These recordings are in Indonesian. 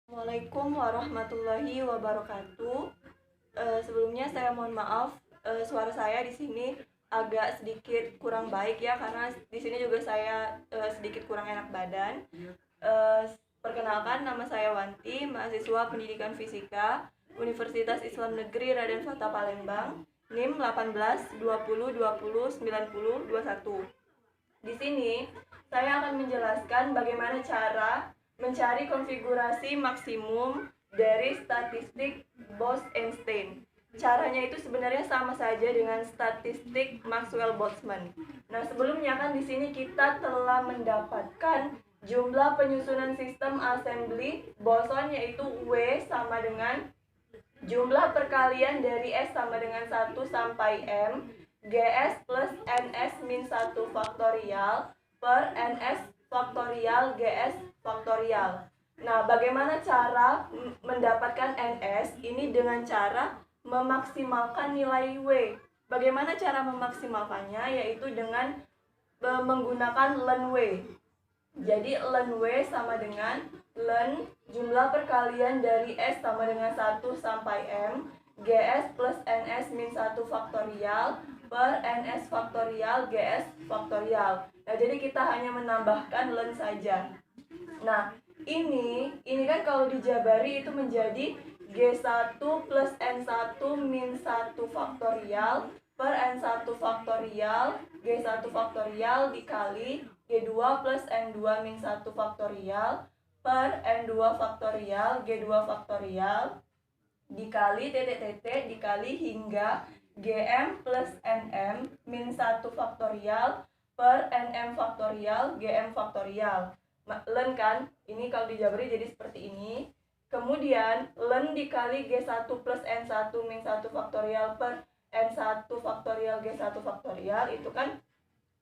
Assalamualaikum warahmatullahi wabarakatuh. Sebelumnya saya mohon maaf, suara saya di sini agak sedikit kurang baik ya, karena di sini juga saya sedikit kurang enak badan. Eh, Perkenalkan, nama saya Wanti, mahasiswa Pendidikan Fisika Universitas Islam Negeri Raden Fatah Palembang, NIM 18 20 20 90 21. Di sini saya akan menjelaskan bagaimana cara mencari konfigurasi maksimum dari statistik Bose-Einstein. Caranya itu sebenarnya sama saja dengan statistik Maxwell-Boltzmann. Nah, sebelumnya kan di sini kita telah mendapatkan jumlah penyusunan sistem assembly boson, yaitu W sama dengan jumlah perkalian dari S sama dengan 1 sampai M GS plus NS min 1 faktorial per NS faktorial GS faktorial. Nah, bagaimana cara mendapatkan NS? Ini dengan cara memaksimalkan nilai W. Bagaimana cara memaksimalkannya? Yaitu dengan menggunakan ln W. Jadi ln W sama dengan ln jumlah perkalian dari S sama dengan 1 sampai M GS plus NS min 1 faktorial per NS faktorial GS faktorial. Nah, jadi kita hanya menambahkan ln saja. Nah, ini kan kalau dijabari itu menjadi G1 plus N1 min 1 faktorial per N1 faktorial G1 faktorial dikali G2 plus N2 min 1 faktorial per N2 faktorial G2 faktorial dikali titik-titik dikali hingga GM plus NM min 1 faktorial per NM faktorial GM faktorial. Ln kan, ini kalau dijabari jadi seperti ini. Kemudian ln dikali G1 plus N1 min 1 faktorial per N1 faktorial G1 faktorial itu kan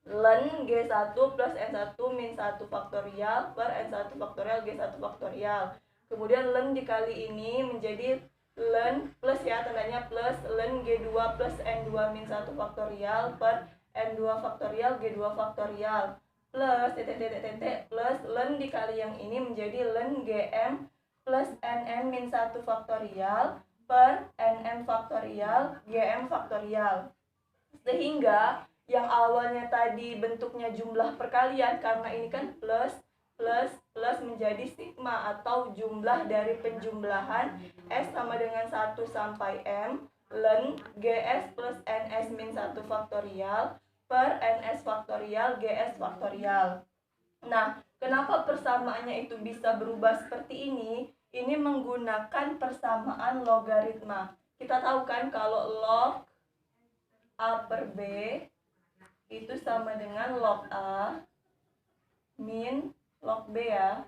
ln G1 plus N1 min 1 faktorial per N1 faktorial G1 faktorial. Kemudian ln dikali ini menjadi ln plus ya, tandanya plus ln G2 plus N2 min 1 faktorial per N2 faktorial G2 faktorial plus titik-titik plus ln dikali yang ini menjadi ln GM plus NM min 1 faktorial per NM faktorial GM faktorial. Sehingga yang awalnya tadi bentuknya jumlah perkalian, karena ini kan plus menjadi sigma atau jumlah dari penjumlahan S sama dengan 1 sampai M ln GS plus NS min 1 faktorial per NS faktorial GS faktorial. Nah, kenapa persamaannya itu bisa berubah seperti ini? Ini menggunakan persamaan logaritma. Kita tahu kan kalau log A per B itu sama dengan log A min log B ya.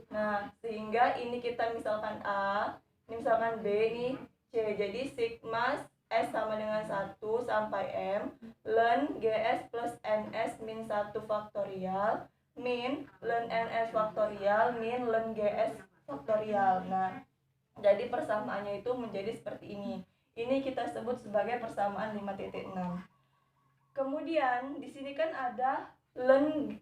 Nah, sehingga ini kita misalkan A, ini misalkan B, ini C. Jadi sigma S sama dengan 1 sampai M ln GS plus NS min 1 faktorial min ln NS faktorial min ln GS faktorial. Nah, jadi persamaannya itu menjadi seperti ini. Ini kita sebut sebagai persamaan 5.6. Kemudian di sini kan ada ln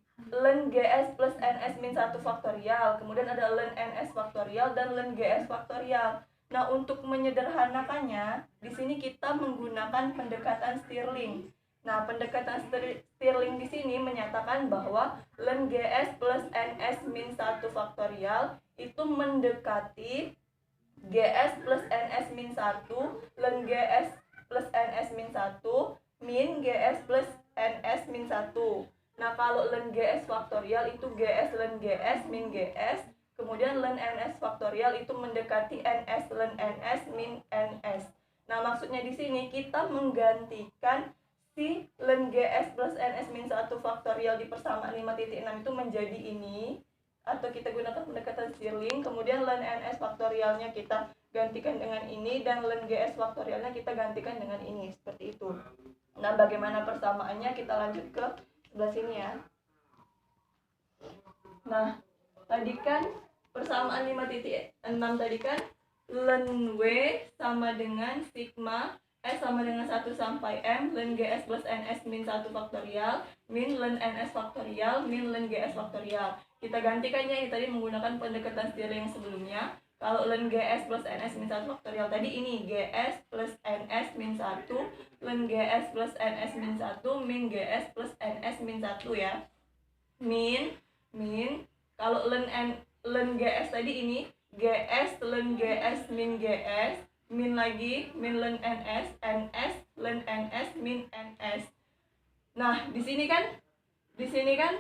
GS plus NS min 1 faktorial, kemudian ada ln NS faktorial dan ln GS faktorial. Nah, untuk menyederhanakannya, di sini kita menggunakan pendekatan Stirling. Nah, pendekatan Stirling di sini menyatakan bahwa ln GS plus NS min 1 faktorial itu mendekati GS plus NS min 1 ln GS plus NS min 1 min GS plus NS min 1. Nah, kalau ln GS faktorial itu GS ln GS min GS, kemudian ln NS faktorial itu mendekati NS ln NS min NS. Nah, maksudnya di sini kita menggantikan si ln GS plus NS min 1 faktorial di persamaan 5.6 itu menjadi ini, atau kita gunakan pendekatan Stirling. Kemudian ln NS faktorialnya kita gantikan dengan ini, dan ln GS faktorialnya kita gantikan dengan ini, seperti itu. Nah, bagaimana persamaannya kita lanjut ke sebelah sini ya. Nah, tadi kan persamaan 5.6 tadi kan ln W sama dengan sigma S sama dengan 1 sampai M ln GS plus NS min 1 faktorial min ln NS faktorial min ln GS faktorial. Kita gantikannya ini tadi menggunakan pendekatan Stirling yang sebelumnya. Kalau ln GS plus NS min 1 faktorial tadi ini GS plus NS min 1 ln GS plus NS min 1 min GS plus NS min 1 ya. Min kalau ln GS tadi ini GS ln GS min GS min lagi min ln NS ln NS min NS. Nah, di sini kan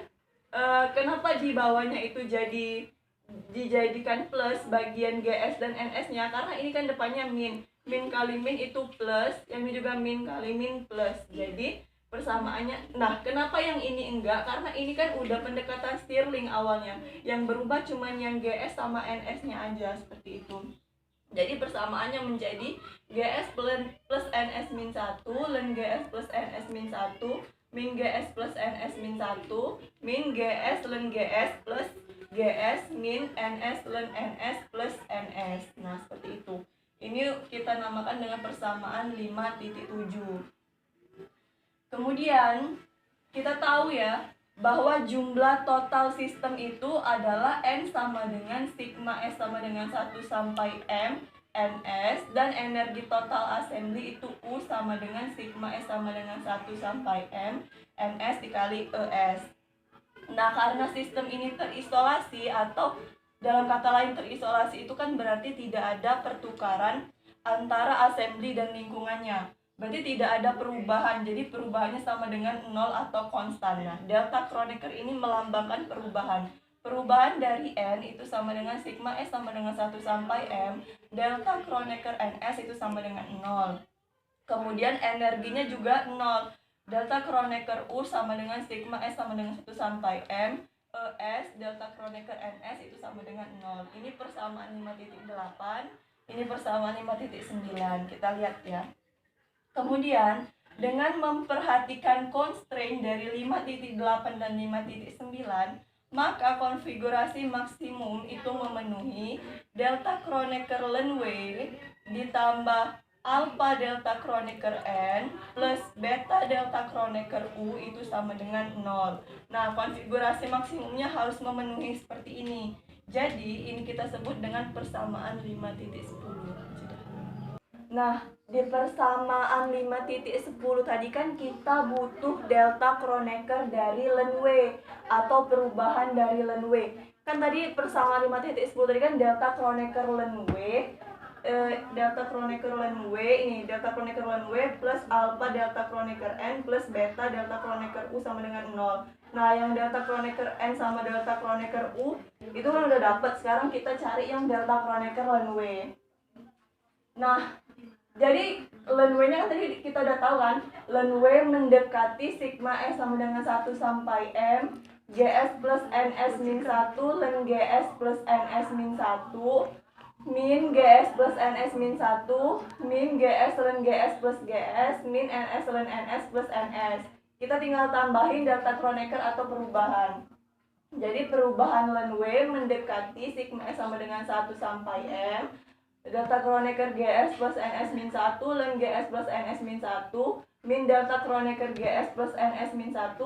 kenapa di bawahnya itu dijadikan plus bagian GS dan NS-nya? Karena ini kan depannya min kali min itu plus, yang ini juga min kali min plus. Jadi persamaannya, nah kenapa yang ini enggak? Karena ini kan udah pendekatan Stirling awalnya, yang berubah cuman yang GS sama NS-nya aja, seperti itu. Jadi persamaannya menjadi GS plus NS min 1 ln GS plus NS min 1 min GS plus NS min 1 min GS ln GS plus GS min NS ln NS plus NS. Nah, seperti itu. Ini kita namakan dengan persamaan 5.7. Kemudian kita tahu ya bahwa jumlah total sistem itu adalah N sama dengan sigma S sama dengan 1 sampai M NS, dan energi total assembly itu U sama dengan sigma S sama dengan 1 sampai M NS dikali ES. Nah, karena sistem ini terisolasi, atau dalam kata lain terisolasi itu kan berarti tidak ada pertukaran antara assembly dan lingkungannya. Berarti tidak ada perubahan, jadi perubahannya sama dengan 0 atau konstan. Nah, delta Kronecker ini melambangkan perubahan. Perubahan dari N itu sama dengan sigma S sama dengan 1 sampai M. Delta Kronecker NS itu sama dengan 0. Kemudian energinya juga 0. Delta Kronecker U sama dengan sigma S sama dengan 1 sampai M. ES delta Kronecker NS itu sama dengan 0. Ini persamaan 5.8. Ini persamaan 5.9. Kita lihat ya. Kemudian, dengan memperhatikan constraint dari 5.8 dan 5.9, maka konfigurasi maksimum itu memenuhi delta Kronecker ln W ditambah alpha delta Kronecker N plus beta delta Kronecker U itu sama dengan 0. Nah, konfigurasi maksimumnya harus memenuhi seperti ini. Jadi, ini kita sebut dengan persamaan 5.10. Nah, di persamaan 5.10 tadi kan kita butuh delta Kronecker dari ln W atau perubahan dari ln W. Kan tadi persamaan 5.10 tadi kan delta Kronecker ln W, delta Kronecker ln W ini delta Kronecker ln W plus alpha delta Kronecker N plus beta delta Kronecker U sama dengan 0. Nah, yang delta Kronecker N sama delta Kronecker U itu kan udah dapat. Sekarang kita cari yang delta Kronecker ln W. Nah, jadi ln W-nya kan tadi kita udah tahu kan, ln W mendekati sigma S sama dengan 1 sampai M, GS plus NS min 1 ln GS plus NS min 1, min GS plus NS min 1, min GS ln GS plus GS, min NS ln NS plus NS. Kita tinggal tambahin delta Kronecker atau perubahan. Jadi perubahan ln W mendekati sigma S sama dengan 1 sampai M, delta Kronecker GS plus NS min 1 ln GS plus NS min 1 min delta Kronecker GS plus NS min 1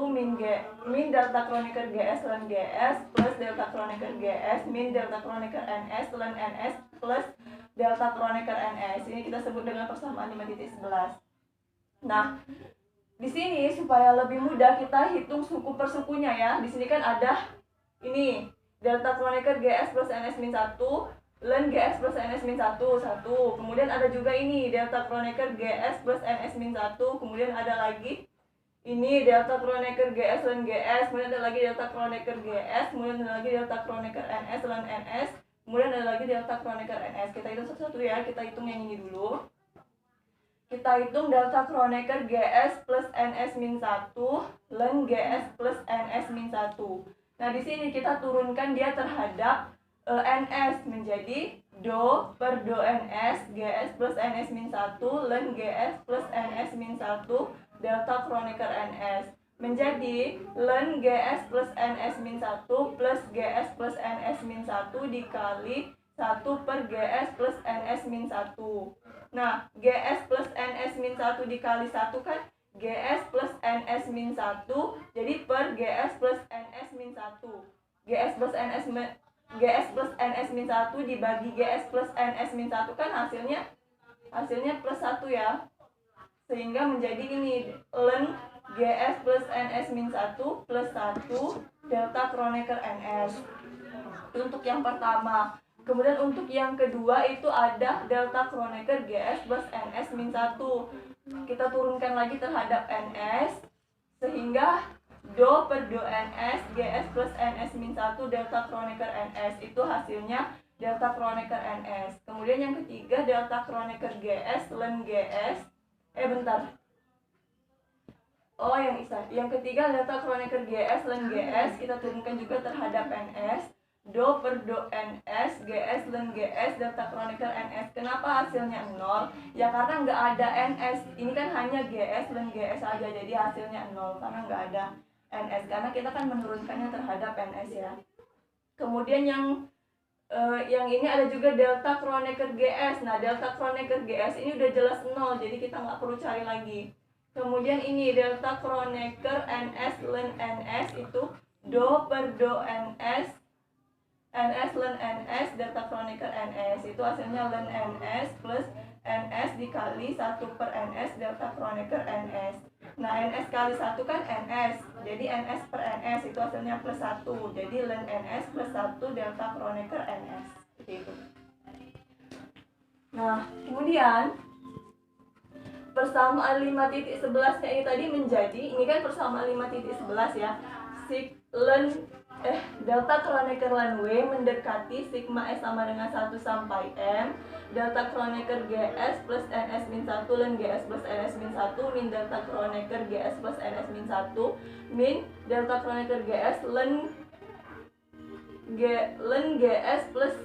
min delta Kronecker GS ln GS plus delta Kronecker GS min delta Kronecker NS ln NS plus delta Kronecker NS. Ini kita sebut dengan persamaan 5.11. Nah, di sini supaya lebih mudah kita hitung suku per sukunya ya. Di sini kan ada ini delta Kronecker GS plus NS min 1 ln GS plus NS min 1. Kemudian ada juga ini delta Kronecker GS plus NS min 1. Kemudian ada lagi ini delta Kronecker GS ln GS. Kemudian ada lagi delta Kronecker GS. Kemudian ada lagi delta Kronecker NS ln NS. Kemudian ada lagi delta Kronecker NS. Kita hitung satu-satu ya. Kita hitung yang ini dulu. Kita hitung delta Kronecker GS plus NS min 1 ln GS plus NS min 1. Nah, di sini kita turunkan dia terhadap NS menjadi do per do NS GS plus NS min 1 ln GS plus NS min 1 delta Kronecker NS menjadi ln GS plus NS min 1 plus GS plus NS min 1 dikali 1 per GS plus NS min 1. Nah, GS plus NS min 1 dikali 1 kan GS plus NS min 1, jadi per GS plus NS min 1. GS plus NS min 1 dibagi GS plus NS min 1 kan hasilnya plus 1 ya. Sehingga menjadi ini ln GS plus NS min 1 plus 1 delta Kronecker NS. Untuk yang pertama. Kemudian untuk yang kedua itu ada delta Kronecker GS plus NS min 1. Kita turunkan lagi terhadap NS, sehingga do per do NS GS plus NS min 1 delta Kronecker NS. Itu hasilnya delta Kronecker NS. Kemudian yang ketiga delta Kronecker GS ln GS. Yang ketiga delta Kronecker GS ln GS kita turunkan juga terhadap NS. Do per do NS GS ln GS delta Kronecker NS. Kenapa hasilnya 0? Ya karena nggak ada NS. Ini kan hanya GS ln GS aja, jadi hasilnya 0 karena nggak ada NS. Karena kita kan menurunkannya terhadap NS ya. Kemudian yang ini ada juga delta Kronecker GS. Nah, delta Kronecker GS ini udah jelas 0, jadi kita nggak perlu cari lagi. Kemudian ini delta Kronecker NS ln NS itu do per do NS ln NS delta Kronecker NS. Itu hasilnya ln NS plus NS dikali 1 per NS delta Kronecker NS. Nah, NS kali 1 kan NS, jadi NS per NS itu hasilnya plus 1. Jadi ln NS plus 1 delta Kronecker NS. Seperti itu. Nah, kemudian persamaan 5.11 nya ini tadi menjadi, ini kan persamaan 5.11 ya, delta Kronecker ln W mendekati sigma S sama dengan 1 sampai M delta Kronecker GS plus NS min 1 ln GS plus NS min 1 min delta Kronecker GS plus NS min 1 min delta Kronecker GS ln GS plus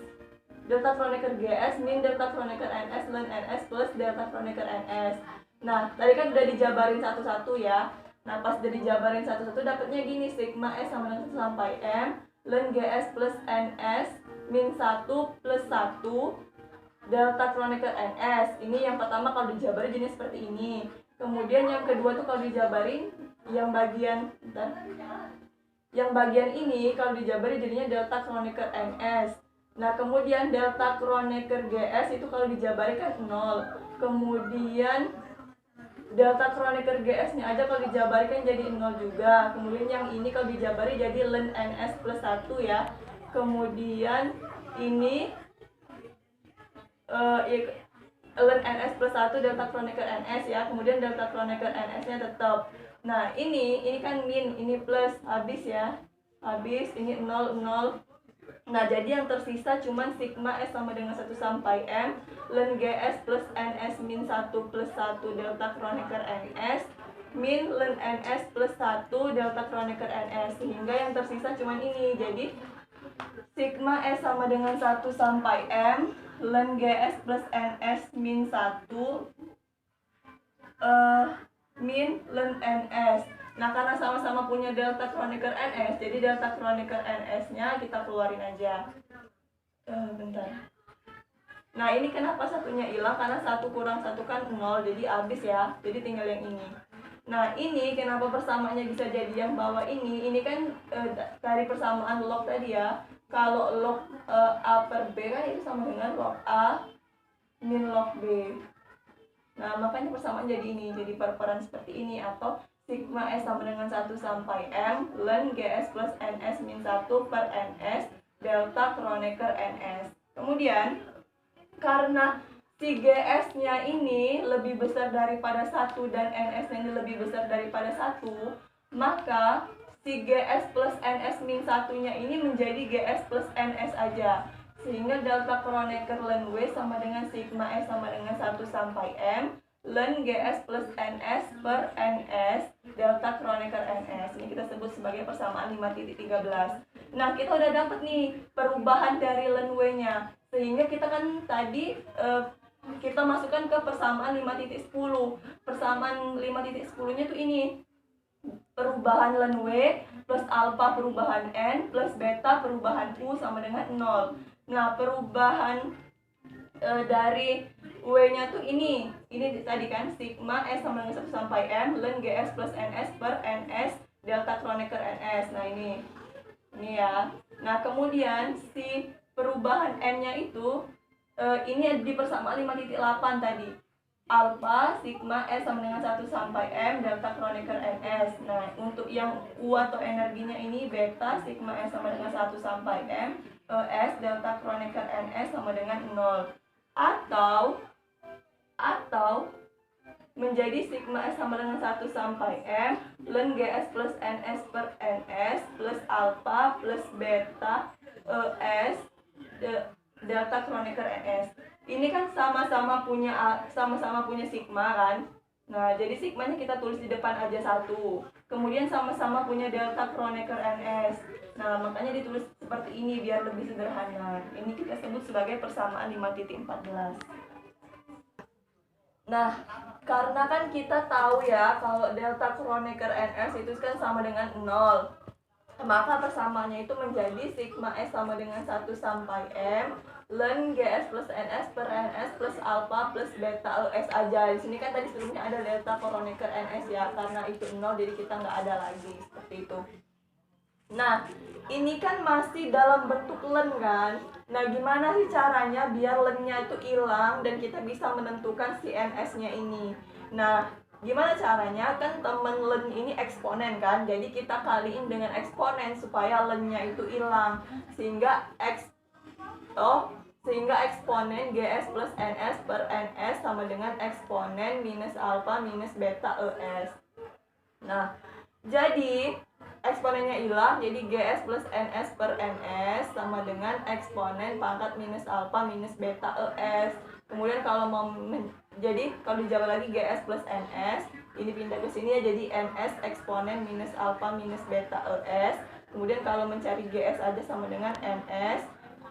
delta Kronecker GS min delta Kronecker NS ln NS plus delta Kronecker NS. Nah, tadi kan udah dijabarin satu-satu ya. Nah, pas udah dijabarin satu-satu dapatnya gini, sigma S sama dengan 1 sampai M ln GS plus NS min 1 plus 1 delta Kronecker NS. Ini yang pertama kalau dijabarin jenis seperti ini. Kemudian yang kedua tuh kalau dijabarin yang bagian ini kalau dijabarin jadinya delta Kronecker NS. Nah, kemudian delta Kronecker GS itu kalau dijabarin kan 0. Kemudian delta Kronecker GS-nya aja kalau dijabarin kan jadi 0 juga. Kemudian yang ini kalau dijabarin jadi ln NS plus 1 ya. Kemudian ini ln NS plus 1 delta Kronecker NS ya. Kemudian delta Kronecker NS-nya tetap. Nah, ini kan min, ini plus, habis ya. Habis, ini 0, 0. Nah, jadi yang tersisa cuman sigma S sama dengan 1 sampai M ln GS plus NS min 1 plus 1 delta Kronecker NS min ln NS plus 1 delta Kronecker NS. Sehingga yang tersisa cuman ini. Jadi sigma S sama dengan 1 sampai M ln GS plus NS min 1 min ln NS. Nah, karena sama-sama punya delta Kronecker NS, jadi delta Kronecker NS-nya kita keluarin aja. Bentar. Nah, ini kenapa satunya hilang? Karena 1 kurang 1 kan 0, jadi habis ya. Jadi tinggal yang ini. Nah, ini kenapa persamaannya bisa jadi yang bawah ini? Ini kan dari persamaan log tadi ya. Kalau log A per B kan itu sama dengan log A min log B. Nah, makanya persamaan jadi ini. Jadi perperan seperti ini, atau sigma S sama dengan 1 sampai M ln GS plus NS min 1 per NS delta Kronecker NS. Kemudian karena si GS-nya ini lebih besar daripada 1 dan NS-nya ini lebih besar daripada 1, maka si GS plus NS min 1-nya ini menjadi GS plus NS aja. Sehingga delta Kronecker ln W sama dengan sigma S sama dengan 1 sampai M ln GS plus NS per NS delta Kronecker NS. Ini kita sebut sebagai persamaan 5.13. Nah, kita udah dapat nih perubahan dari ln W-nya. Sehingga kita kan tadi kita masukkan ke persamaan 5.10. Persamaan 5.10-nya tuh ini. Perubahan ln W plus alpha perubahan N plus beta perubahan U sama dengan 0. Nah, perubahan dari W-nya tuh ini tadi kan sigma S sama dengan 1 sampai M ln GS plus NS per NS delta Kronecker NS. Nah, ini ya. Nah, kemudian si perubahan N-nya itu ini di persamaan 5.8 tadi. Alpha sigma S sama dengan 1 sampai M delta Kronecker NS. Nah, untuk yang U atau energinya ini beta sigma S sama dengan 1 sampai M S delta Kronecker NS sama dengan 0. Atau menjadi sigma S sama dengan 1 sampai M ln GS plus NS per NS plus alpha plus beta ES delta Kronecker NS. Ini kan sama-sama punya sigma kan. Nah, jadi sigmanya kita tulis di depan aja 1. Kemudian sama-sama punya delta Kronecker NS. Nah, makanya ditulis seperti ini biar lebih sederhana. Ini kita sebut sebagai persamaan 5.14. Nah, karena kan kita tahu ya kalau delta Kronecker NS itu kan sama dengan 0, maka persamaannya itu menjadi sigma S sama dengan 1 sampai M ln GS plus NS per NS plus alpha plus beta ES aja. Di sini kan tadi sebelumnya ada delta Kronecker NS ya, karena itu 0 jadi kita nggak ada lagi seperti itu. Nah, ini kan masih dalam bentuk len kan. Nah, gimana sih caranya biar lennya itu hilang dan kita bisa menentukan si NS-nya ini. Nah, gimana caranya? Kan temen len ini eksponen kan. Jadi kita kaliin dengan eksponen supaya lennya itu hilang. Sehingga eksponen GS plus NS per NS sama dengan eksponen minus alpha minus beta ES. Nah, jadi eksponennya hilang, jadi GS plus NS per NS sama dengan eksponen pangkat minus alpha minus beta ES. Kemudian kalau jadi kalau dijawab lagi GS plus NS, ini pindah ke sini ya, jadi NS eksponen minus alpha minus beta ES. Kemudian kalau mencari GS aja sama dengan NS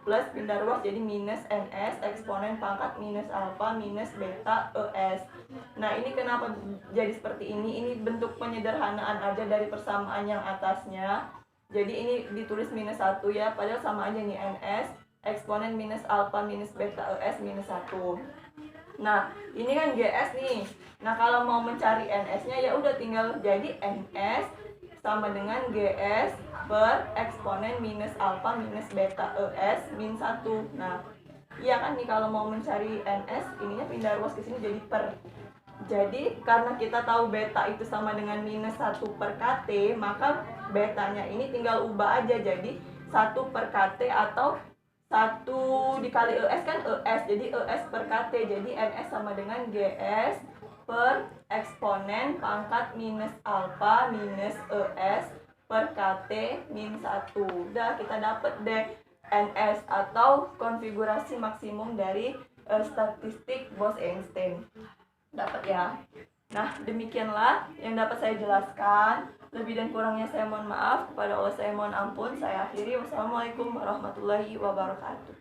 plus pindah ruas jadi minus NS eksponen pangkat minus alpha minus beta ES. Nah, ini kenapa jadi seperti ini? Ini bentuk penyederhanaan aja dari persamaan yang atasnya. Jadi ini ditulis minus 1 ya, padahal sama aja nih, NS eksponen minus alpha minus beta ES minus 1. Nah, ini kan GS nih. Nah, kalau mau mencari NS-nya ya udah tinggal jadi NS sama dengan GS per eksponen minus alpha minus beta ES min 1. Nah, iya kan nih, kalau mau mencari NS ininya pindah ruas ke sini jadi per. Jadi karena kita tahu beta itu sama dengan minus 1 per KT, maka betanya ini tinggal ubah aja jadi 1 per KT atau 1 dikali ES kan ES, jadi ES per KT. Jadi NS sama dengan GS per eksponen pangkat minus alpha minus ES per KT min 1. Udah, kita dapat deh NS atau konfigurasi maksimum dari statistik Bose-Einstein. Dapat ya. Nah, demikianlah yang dapat saya jelaskan. Lebih dan kurangnya saya mohon maaf. Kepada Allah saya mohon ampun. Saya akhiri. Wassalamualaikum warahmatullahi wabarakatuh.